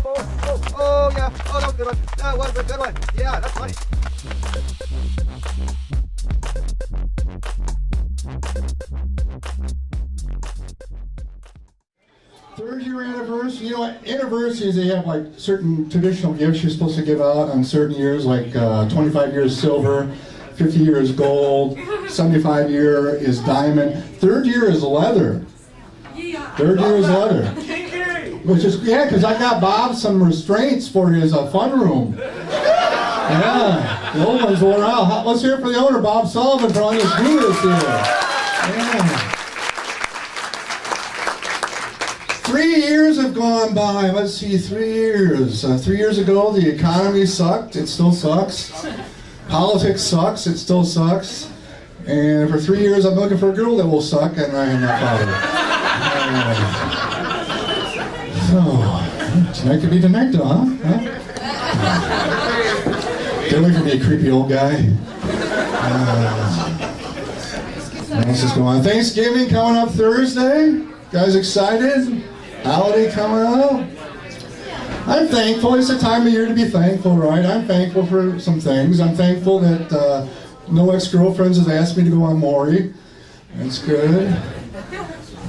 Oh, yeah. Oh, that was a good one. That was a good one. Yeah, that's funny. Third year anniversary, you know what, anniversaries, they have like certain traditional gifts you're supposed to give out on certain years, like 25 years silver, 50 years gold, 75 year is diamond, third year is leather. Third year is leather. Which is, yeah, because I got Bob some restraints for his fun room. Yeah, the old ones wore out. Let's hear it for the owner, Bob Sullivan, for letting us do this here. Yeah. 3 years have gone by. Let's see, 3 years. 3 years ago, the economy sucked. It still sucks. Politics sucks. It still sucks. And for 3 years, I'm looking for a girl that will suck, and I am not proud of it. So, tonight could be tonight, though, huh? Get away from me, creepy old guy. What else is going on? Thanksgiving coming up Thursday. Guys excited? Holiday coming up. I'm thankful. It's a time of year to be thankful, right? I'm thankful for some things. I'm thankful that no ex-girlfriends have asked me to go on Maury. That's good.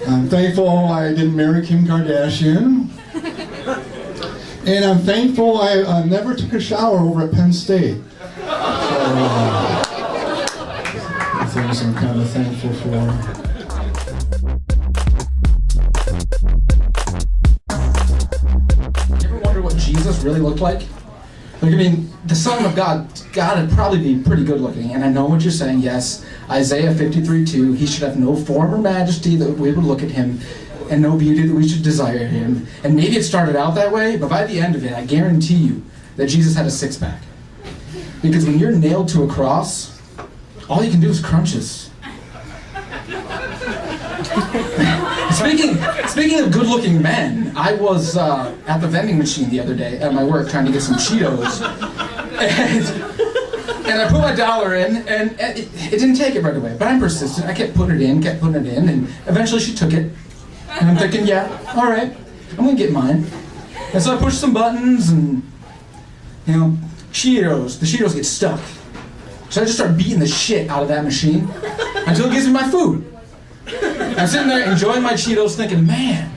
I'm thankful I didn't marry Kim Kardashian. And I'm thankful I never took a shower over at Penn State. So, things I'm kind of thankful for. Jesus really looked like? Like, I mean, the Son of God would probably be pretty good looking, and I know what you're saying, yes, Isaiah 53:2, he should have no form or majesty that we would look at him, and no beauty that we should desire him. And maybe it started out that way, but by the end of it, I guarantee you that Jesus had a six-pack. Because when you're nailed to a cross, all you can do is crunches. Speaking of good-looking men, I was at the vending machine the other day at my work trying to get some Cheetos, and I put my dollar in, and it didn't take it right away. But I'm persistent. I kept putting it in, and eventually she took it. And I'm thinking, yeah, all right, I'm gonna get mine. And so I push some buttons, and you know, the Cheetos get stuck. So I just start beating the shit out of that machine until it gives me my food. I'm sitting there enjoying my Cheetos thinking, man,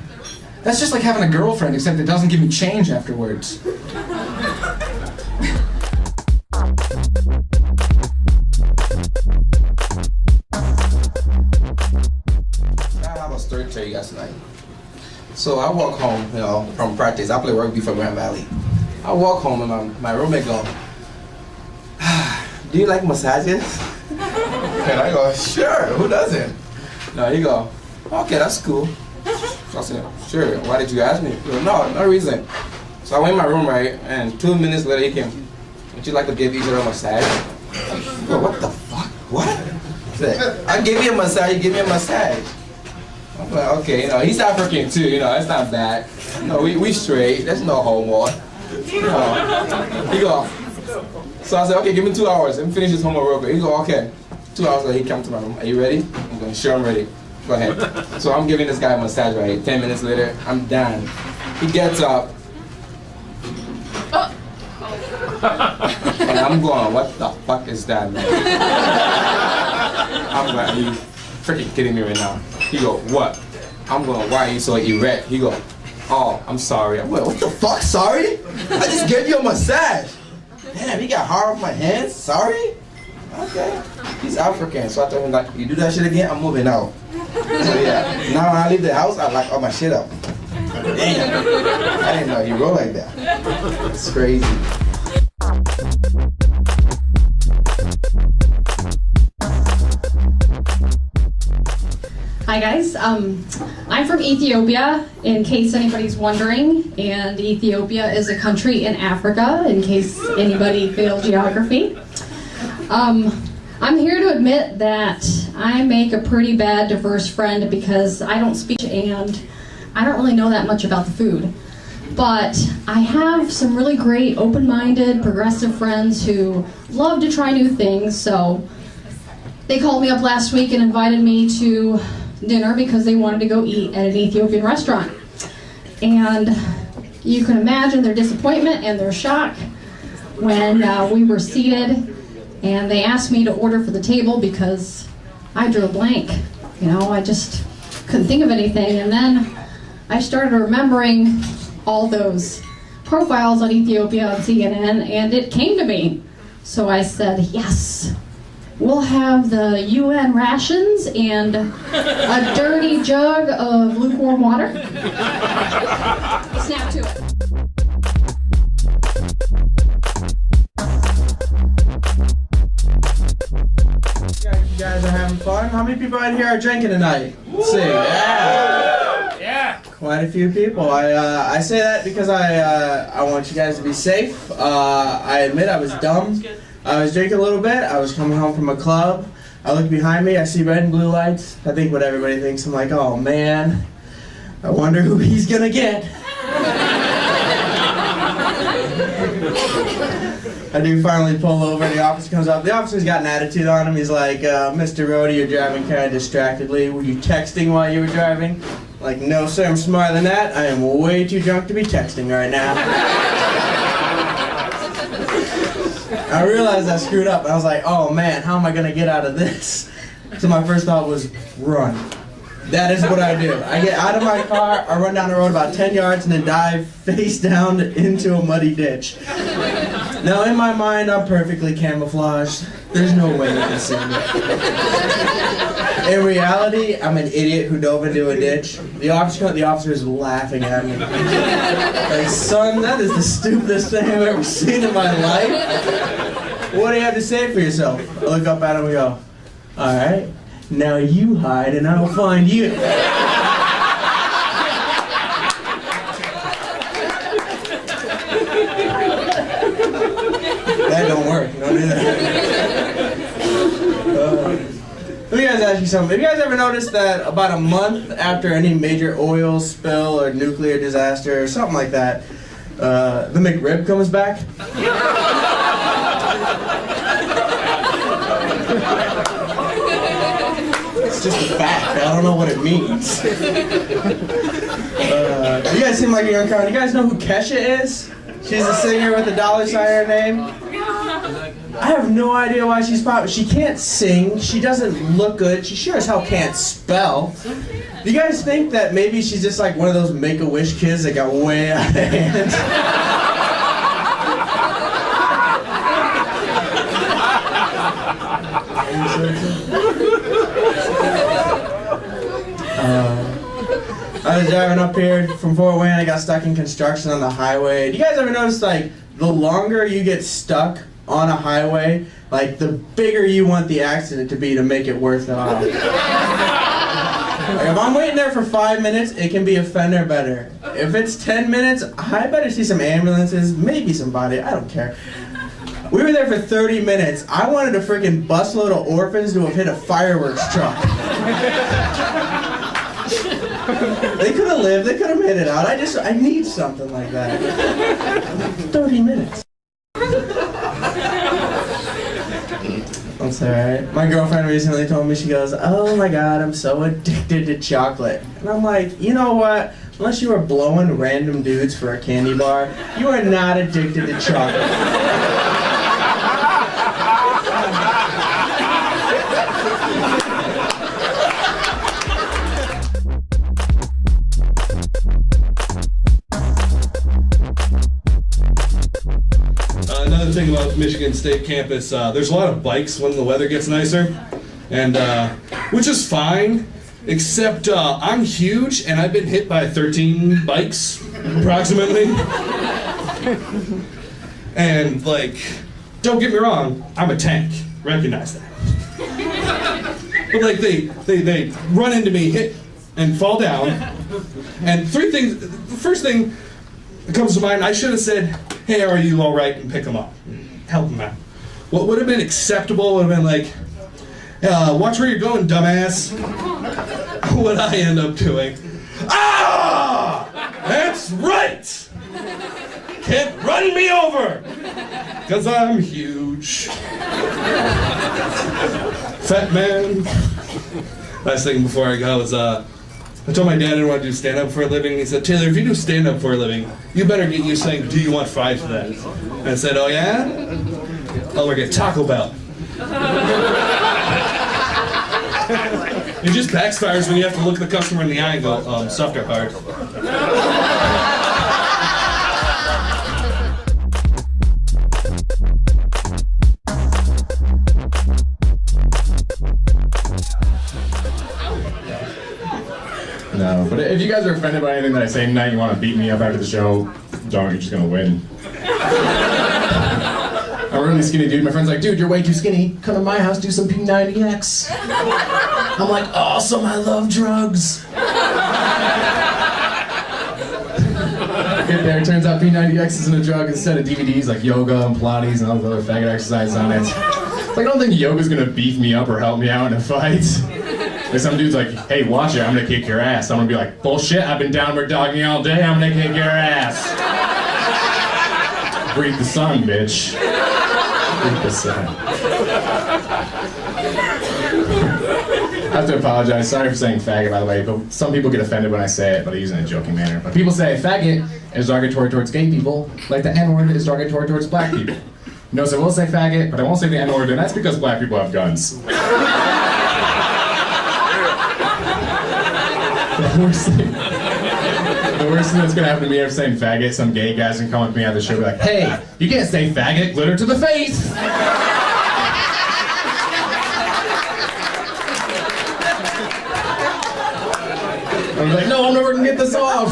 that's just like having a girlfriend except it doesn't give me change afterwards. I have a story to tell you guys tonight. So I walk home, you know, from practice. I play rugby for Grand Valley. I walk home and my roommate go, do you like massages? And I go, sure, who doesn't? No, he go, okay, that's cool. So I said, sure, why did you ask me? He goes, no reason. So I went in my room, right, and 2 minutes later he came, would you like to give each other a massage? I go, what the fuck, what? He said, I give you a massage, you give me a massage. I'm like, okay, you know, he's African too, you know, that's not bad. You know, we straight, there's no homework. You know, he go, so I said, okay, give me 2 hours, let me finish this homework real quick. He go, okay. 2 hours later, he come to my room. Are you ready? I'm going, sure, I'm ready. Go ahead. So I'm giving this guy a massage right here. 10 minutes later, I'm done. He gets up. And I'm going, what the fuck is that, man? I'm like, are you freaking kidding me right now? He go, what? I'm going, why are you so erect? He go, oh, I'm sorry. I'm like, what the fuck, sorry? I just gave you a massage. Damn, he got hard off my hands? Sorry? Okay. He's African, so I told him, like, you do that shit again, I'm moving out. So yeah, now when I leave the house, I lock all my shit up. Damn. I didn't know he rolled like that. It's crazy. Hi guys, I'm from Ethiopia, in case anybody's wondering, and Ethiopia is a country in Africa, in case anybody failed geography. I'm here to admit that I make a pretty bad diverse friend because I don't speak and I don't really know that much about the food. But I have some really great open-minded, progressive friends who love to try new things, so they called me up last week and invited me to dinner because they wanted to go eat at an Ethiopian restaurant. And you can imagine their disappointment and their shock when we were seated and they asked me to order for the table because I drew a blank. You know, I just couldn't think of anything. And then I started remembering all those profiles on Ethiopia on CNN, and it came to me. So I said, yes, we'll have the UN rations and a dirty jug of lukewarm water. Snap to it. You guys are having fun? How many people out here are drinking tonight? Let's see. Yeah. Quite a few people. I say that because I want you guys to be safe. I admit I was dumb. I was drinking a little bit. I was coming home from a club. I look behind me. I see red and blue lights. I think what everybody thinks. I'm like, oh man, I wonder who he's gonna get. I do finally pull over. The officer comes up. The officer's got an attitude on him. He's like, Mr. Rhodey, you're driving kind of distractedly. Were you texting while you were driving? Like, no, sir, I'm smarter than that. I am way too drunk to be texting right now. I realized I screwed up. And I was like, oh man, how am I going to get out of this? So my first thought was, run. That is what I do. I get out of my car, I run down the road about 10 yards and then dive face down into a muddy ditch. Now in my mind, I'm perfectly camouflaged. There's no way you can see me. In reality, I'm an idiot who dove into a ditch. The officer is laughing at me. Like, son, that is the stupidest thing I've ever seen in my life. What do you have to say for yourself? I look up at him and go, all right. Now you hide and I'll find you. That don't work. Don't do that. Let me guys ask you something. Have you guys ever noticed that about a month after any major oil spill or nuclear disaster or something like that, the McRib comes back? It's just a fact. I don't know what it means. You guys seem like you're uncommon. You guys know who Kesha is? She's a singer with a $sign in her name. I have no idea why she's popular. She can't sing. She doesn't look good. She sure as hell can't spell. Do you guys think that maybe she's just like one of those Make-A-Wish kids that got way out of hand? I was driving up here from Fort Wayne. I got stuck in construction on the highway. Do you guys ever notice, like, the longer you get stuck on a highway, like, the bigger you want the accident to be to make it worthwhile? Like, if I'm waiting there for 5 minutes, it can be a fender bender. If it's 10 minutes, I better see some ambulances, maybe somebody, I don't care. We were there for 30 minutes. I wanted a freaking busload of orphans to have hit a fireworks truck. They could have lived, they could have made it out. I need something like that. 30 minutes. That's alright. My girlfriend recently told me, she goes, oh my god, I'm so addicted to chocolate. And I'm like, you know what? Unless you are blowing random dudes for a candy bar, you are not addicted to chocolate. Another thing about Michigan State campus, there's a lot of bikes when the weather gets nicer, and which is fine, except I'm huge and I've been hit by 13 bikes, approximately. And like, don't get me wrong, I'm a tank, recognize that. But like they run into me, hit, and fall down, and three things. The first thing that comes to mind, I should have said, hey, are you all right, and pick them up, help them out. What would have been acceptable would have been like, watch where you're going, dumbass. What I end up doing, ah, that's right. Can't run me over, because I'm huge. Fat man. Last thing before I go is, I told my dad I didn't want to do stand-up for a living. And he said, Taylor, if you do stand-up for a living, you better get used to saying, do you want fries for that? And I said, oh yeah? I'll work at Taco Bell. It just backfires when you have to look the customer in the eye and go, stuffed are hard. No, but if you guys are offended by anything that I say tonight, you want to beat me up after the show, don't, you're just gonna win. I'm a really skinny dude. My friend's like, dude, you're way too skinny. Come to my house, do some P90X. I'm like, awesome, I love drugs. Get there, turns out P90X isn't a drug. Instead of DVDs like yoga and Pilates and all the other faggot exercises on it. Like, I don't think yoga's gonna beef me up or help me out in a fight. Like some dude's like, hey, watch it, I'm gonna kick your ass. I'm gonna be like, bullshit, I've been downward dogging all day, I'm gonna kick your ass. Breathe the sun, bitch. Breathe the sun. I have to apologize, sorry for saying faggot, by the way, but some people get offended when I say it, but I use it in a joking manner. But people say faggot is derogatory towards gay people, like the N-word is derogatory towards black people. No, so I will say faggot, but I won't say the N-word, and that's because black people have guns. The worst thing that's gonna happen to me after saying faggot, some gay guys can come up to me at the show and be like, hey, you can't say faggot, glitter to the face! I'm like, no, I'm never gonna get this off!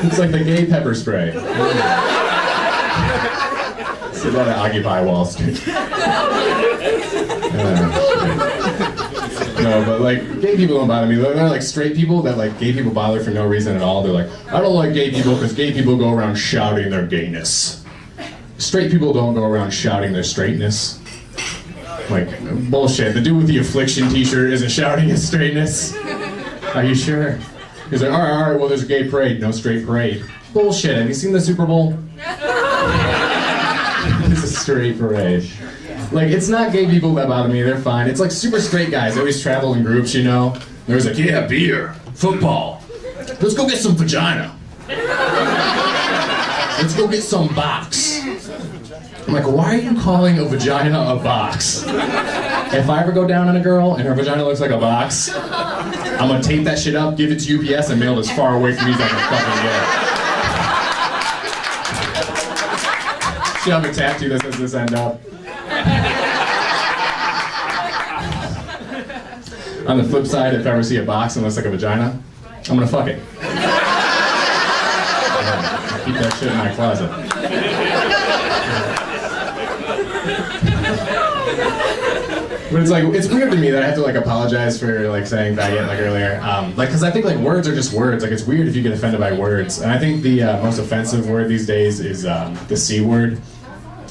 It's like the gay pepper spray. It's about to occupy Wall Street. No, but like, gay people don't bother me. They're like straight people that like gay people bother for no reason at all. They're like, I don't like gay people because gay people go around shouting their gayness. Straight people don't go around shouting their straightness. Like, bullshit. The dude with the Affliction t-shirt isn't shouting his straightness. Are you sure? He's like, all right, well, there's a gay parade, no straight parade. Bullshit. Have you seen the Super Bowl? It's a straight parade. Like, it's not gay people that bother me, they're fine. It's like super straight guys, they always travel in groups, you know? They're always like, yeah, beer, football, let's go get some vagina. Let's go get some box. I'm like, why are you calling a vagina a box? If I ever go down on a girl and her vagina looks like a box, I'm gonna tape that shit up, give it to UPS, and mail it as far away from me as I can fucking get. She'll have a tattoo that says this end up. On the flip side, if I ever see a box and looks like a vagina, I'm gonna fuck it. Keep that shit in my closet. But it's like, it's weird to me that I have to like apologize for like saying faggot like earlier. Like, cause I think like words are just words. Like, it's weird if you get offended by words. And I think the most offensive word these days is the C word.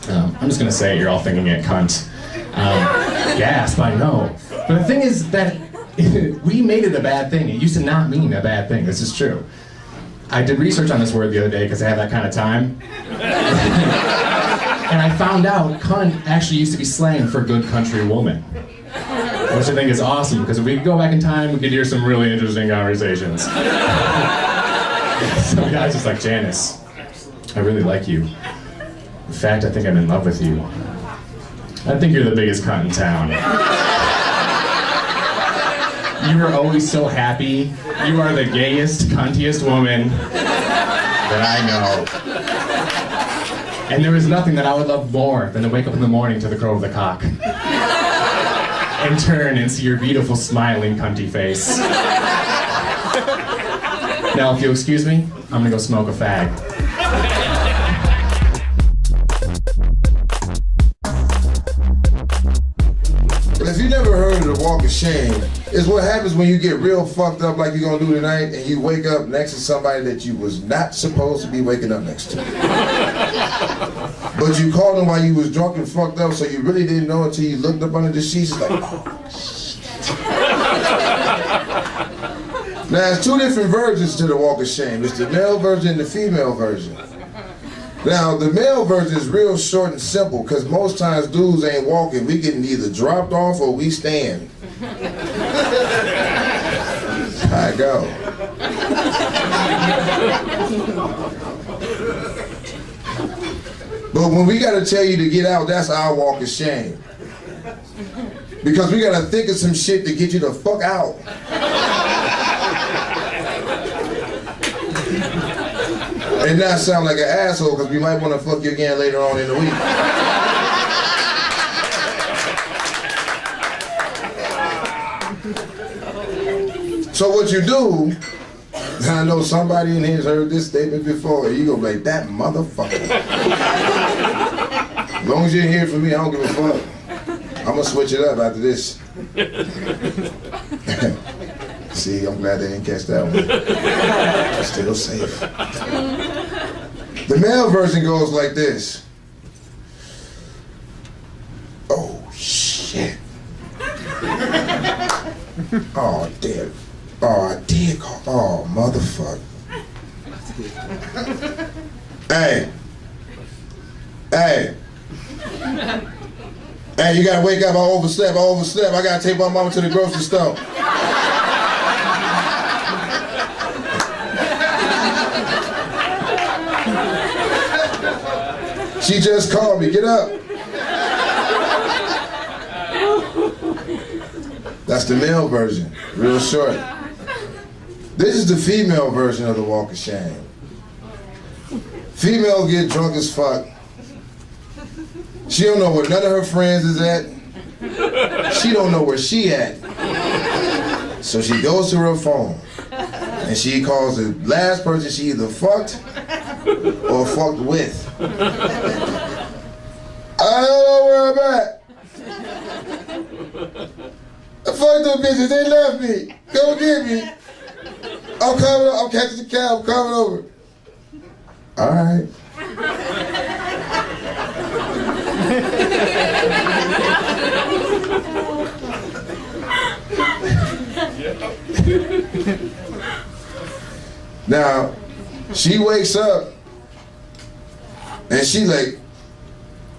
I'm just gonna say it, you're all thinking it, cunt. Gasp, I know. But the thing is that we made it a bad thing. It used to not mean a bad thing, this is true. I did research on this word the other day because I have that kind of time. And I found out cunt actually used to be slang for good country woman. Which I think is awesome, because if we could go back in time, we could hear some really interesting conversations. Some guys just like, Janice, I really like you. In fact, I think I'm in love with you. I think you're the biggest cunt in town. You are always so happy. You are the gayest, cuntiest woman that I know. And there is nothing that I would love more than to wake up in the morning to the crow of the cock. And turn and see your beautiful, smiling, cunty face. Now, if you'll excuse me, I'm gonna go smoke a fag. If you never heard of the walk of shame, it's what happens when you get real fucked up like you're gonna do tonight and you wake up next to somebody that you was not supposed to be waking up next to. But you called them while you was drunk and fucked up, so you really didn't know until you looked up under the sheets. It's like, oh, shit. Now, there's two different versions to the walk of shame. It's the male version and the female version. Now, the male version is real short and simple, because most times dudes ain't walking. We getting either dropped off or we stand. I go. But when we gotta tell you to get out, that's our walk of shame. Because we gotta think of some shit to get you the fuck out. And not sound like an asshole, because we might want to fuck you again later on in the week. So what you do, and I know somebody in here has heard this statement before, you go like, that motherfucker. As long as you ain't hear from me, I don't give a fuck. I'm gonna switch it up after this. See, I'm glad they didn't catch that one. I'm still safe. The male version goes like this. Oh, shit. Oh, damn. Oh, I did call. Oh, motherfucker. Hey. Hey. Hey, you gotta wake up. I overslept. I gotta take my mama to the grocery store. She just called me. Get up. That's the male version. Real short. This is the female version of the walk of shame. Female get drunk as fuck. She don't know where none of her friends is at. She don't know where she at. So she goes to her phone and she calls the last person she either fucked or fucked with. I don't know where I'm at. I fucked them bitches, they left me. Go get me. I'm coming, I'm catching the cab, I'm coming over. All right. Now, she wakes up and she like,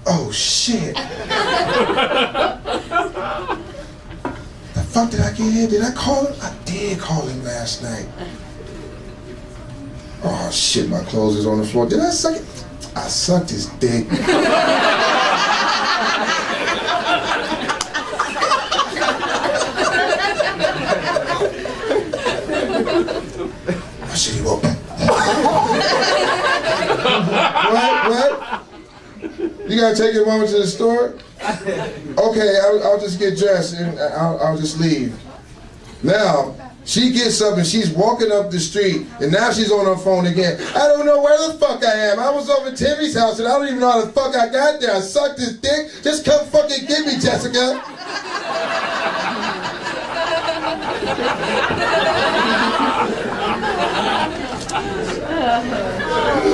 oh shit. The fuck did I get here? Did I call him? I did call him last night. Oh shit, my clothes is on the floor. Did I suck it? I sucked his dick. Oh shit, he woke up. What? You gotta take your mama to the store? Okay, I'll just get dressed and I'll just leave. Now, she gets up and she's walking up the street and now she's on her phone again. I don't know where the fuck I am. I was over at Timmy's house and I don't even know how the fuck I got there. I sucked his dick. Just come fucking get me, Jessica.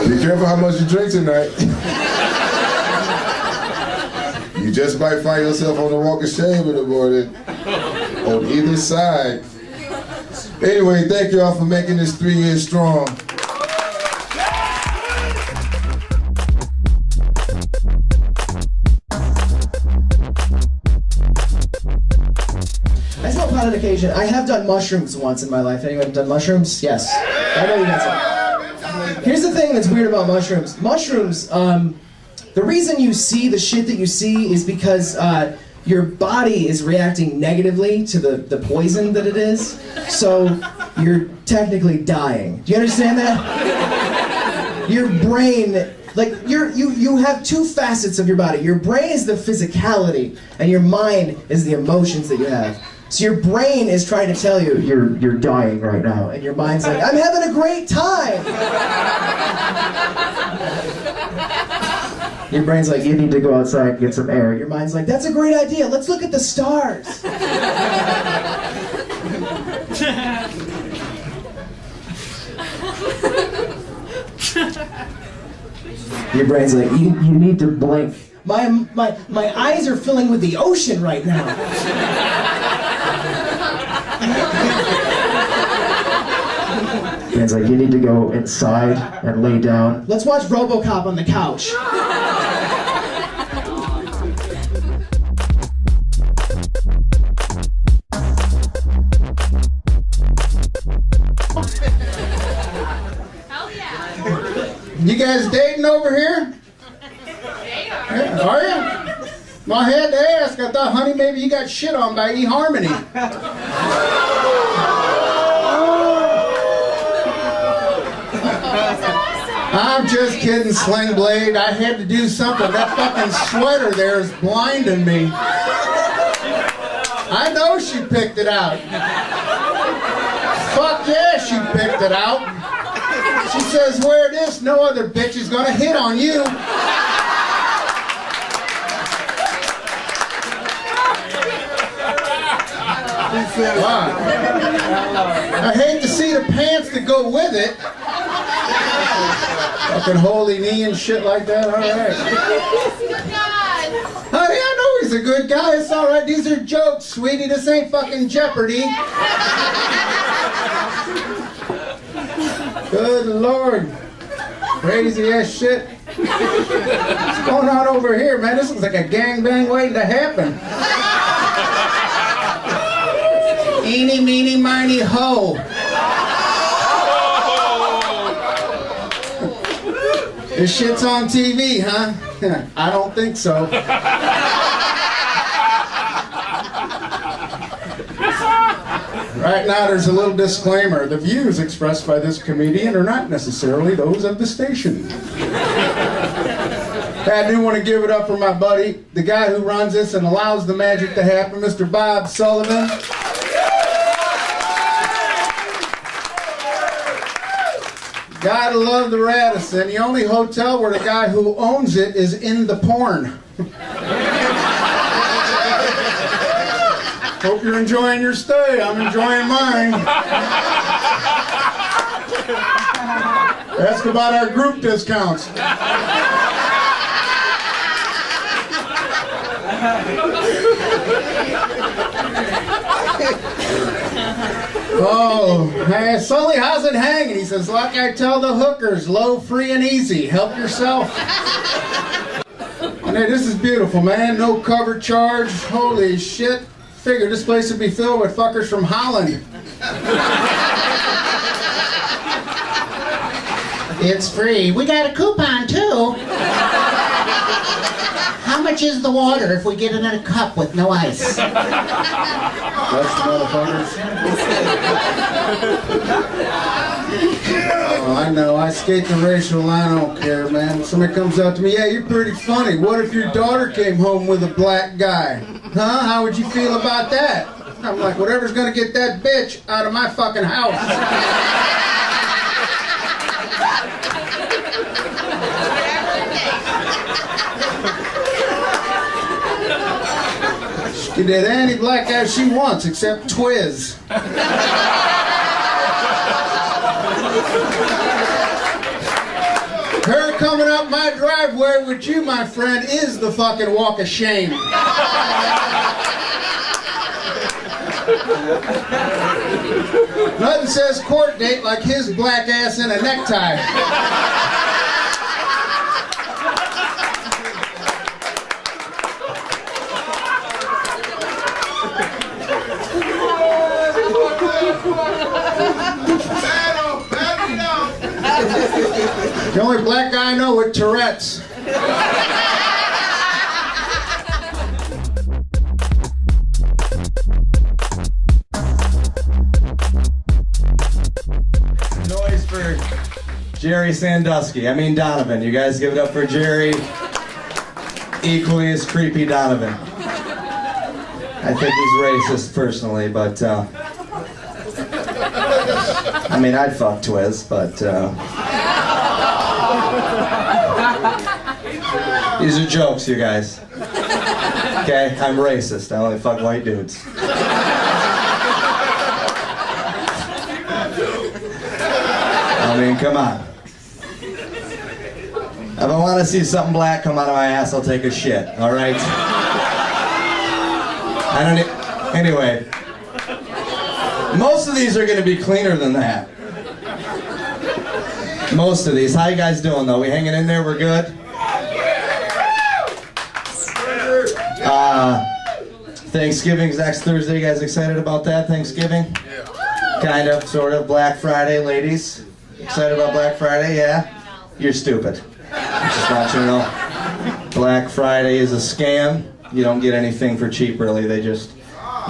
Be careful how much you drink tonight. You just might find yourself on the walk of shame in the morning. On either side. Anyway, thank y'all for making this 3 years strong. I smell pot on occasion. I have done mushrooms once in my life. Anyone done mushrooms? Yes. I know you got some. Here's the thing that's weird about mushrooms. Mushrooms, the reason you see the shit that you see is because your body is reacting negatively to the poison that it is. So you're technically dying. Do you understand that? Your brain, like you have two facets of your body. Your brain is the physicality, and your mind is the emotions that you have. So your brain is trying to tell you you're dying right now, and your mind's like, I'm having a great time. Your brain's like, you need to go outside and get some air. Your mind's like, that's a great idea. Let's look at the stars. Your brain's like, you need to blink. My eyes are filling with the ocean right now. It's like, you need to go inside and lay down. Let's watch RoboCop on the couch. guys dating over here? Yeah, are you? Well, I had to ask. I thought, honey, maybe you got shit on by eHarmony. I'm just kidding, Sling Blade. I had to do something. That fucking sweater there is blinding me. I know she picked it out. Fuck yeah, she picked it out. She says, wear this, no other bitch is gonna hit on you. Wow. I hate to see the pants that go with it. Fucking holy knee and shit like that, alright. Honey, I know he's a good guy, it's alright, these are jokes, sweetie, this ain't fucking Jeopardy. Good Lord. Crazy ass shit. What's going on over here, man? This looks like a gangbang waiting to happen. Eeny, meeny, miny, ho. This shit's on TV, huh? I don't think so. Right now, there's a little disclaimer. The views expressed by this comedian are not necessarily those of the station. I do want to give it up for my buddy, the guy who runs this and allows the magic to happen, Mr. Bob Sullivan. Gotta love the Radisson. The only hotel where the guy who owns it is in the porn. Hope you're enjoying your stay. I'm enjoying mine. Ask about our group discounts. Oh, hey, Sully, how's it hanging? He says, like I tell the hookers, low, free, and easy. Help yourself. And hey, this is beautiful, man. No cover charge. Holy shit. Figured this place would be filled with fuckers from Holland. It's free. We got a coupon, too. How much is the water if we get it in a cup with no ice? That's motherfuckers. Oh, I know. I skate the racial line. I don't care, man. Somebody comes up to me, yeah, you're pretty funny. What if your daughter came home with a black guy? Huh? How would you feel about that? I'm like, whatever's gonna get that bitch out of my fucking house. She can date any black guy she wants except Twiz. Her coming up my driveway with you, my friend, is the fucking walk of shame. Nothing says court date like his black ass in a necktie. The only black guy I know with Tourette's. Noise for Jerry Sandusky. I mean Donovan. You guys give it up for Jerry. Equally as creepy Donovan. I think he's racist personally, but I mean I'd fuck Twiz, but these are jokes, you guys. Okay, I'm racist. I only fuck white dudes. I mean, come on. If I want to see something black come out of my ass, I'll take a shit, all right? Anyway, most of these are going to be cleaner than that. Most of these. How you guys doing, though? We hanging in there? We're good? Thanksgiving's next Thursday. You guys excited about that? Thanksgiving? Yeah. Kind of, sort of. Black Friday, ladies. Excited about Black Friday? Yeah? you're stupid. Just want you to know. Black Friday is a scam. You don't get anything for cheap, really. They just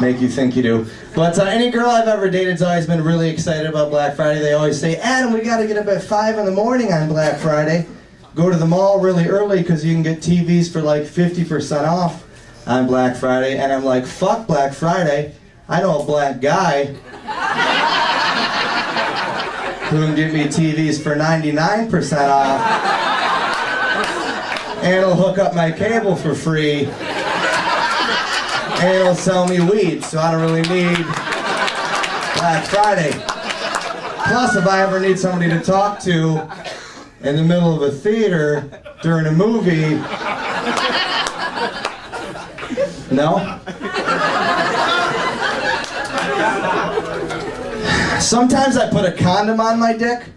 make you think you do. But any girl I've ever dated's always been really excited about Black Friday. They always say, Adam, we gotta get up at 5 in the morning on Black Friday. Go to the mall really early because you can get TVs for like 50% off on Black Friday. And I'm like, fuck Black Friday. I know a black guy who can get me TVs for 99% off. And he'll hook up my cable for free. And he'll sell me weed, so I don't really need Black Friday. Plus, if I ever need somebody to talk to in the middle of a theater during a movie, no? Sometimes I put a condom on my dick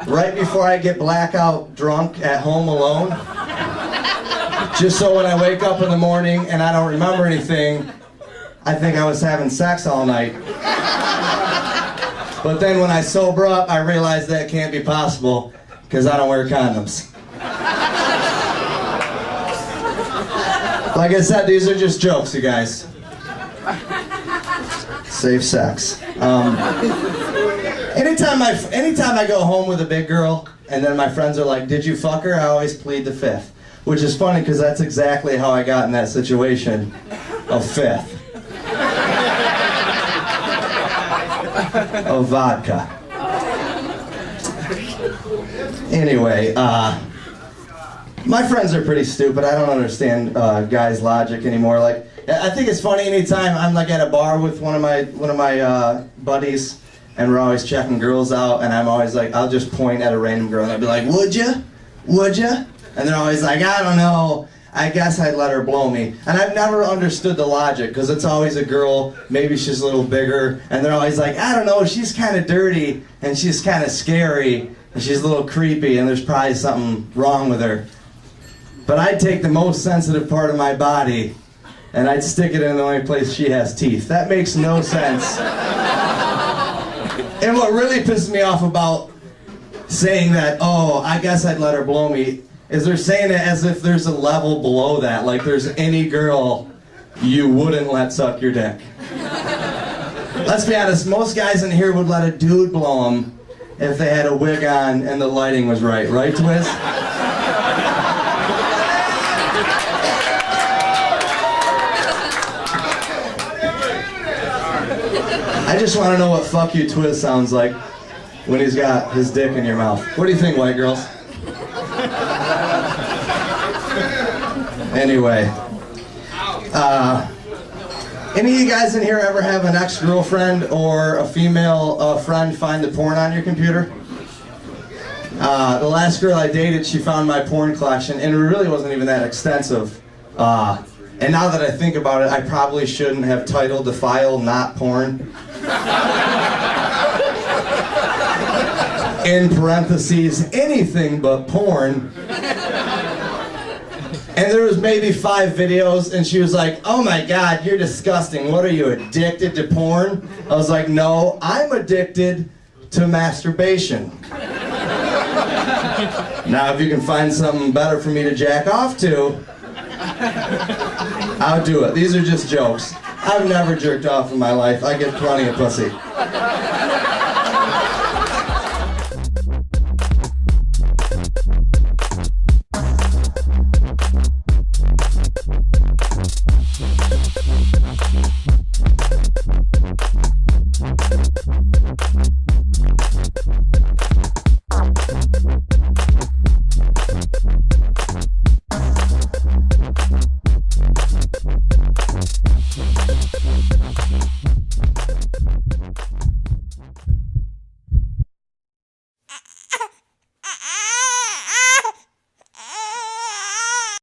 right before I get blackout drunk at home alone. Just so when I wake up in the morning and I don't remember anything, I think I was having sex all night. But then when I sober up, I realize that can't be possible because I don't wear condoms. Like I said, these are just jokes, you guys. Safe sex. Anytime I go home with a big girl and then my friends are like, did you fuck her? I always plead the fifth. Which is funny because that's exactly how I got in that situation, a fifth of vodka. Anyway, my friends are pretty stupid. I don't understand guys' logic anymore. Like, I think it's funny anytime I'm like at a bar with one of my buddies, and we're always checking girls out, and I'm always like, I'll just point at a random girl and I'll be like, would ya? Would ya? And they're always like, I don't know, I guess I'd let her blow me. And I've never understood the logic, because it's always a girl, maybe she's a little bigger, and they're always like, I don't know, she's kind of dirty, and she's kind of scary, and she's a little creepy, and there's probably something wrong with her. But I'd take the most sensitive part of my body, and I'd stick it in the only place she has teeth. That makes no sense. And what really pisses me off about saying that, oh, I guess I'd let her blow me, is they're saying it as if there's a level below that, like there's any girl you wouldn't let suck your dick. Let's be honest, most guys in here would let a dude blow them if they had a wig on and the lighting was right, right, Twiz? I just want to know what fuck you Twiz sounds like when he's got his dick in your mouth. What do you think, white girls? Anyway, any of you guys in here ever have an ex-girlfriend or a female friend find the porn on your computer? The last girl I dated, she found my porn collection, and it really wasn't even that extensive. And now that I think about it, I probably shouldn't have titled the file "Not Porn." In parentheses, anything but porn. And there was maybe 5 videos, and she was like, oh my God, you're disgusting. What are you, addicted to porn? I was like, no, I'm addicted to masturbation. Now, if you can find something better for me to jack off to, I'll do it. These are just jokes. I've never jerked off in my life. I get plenty of pussy.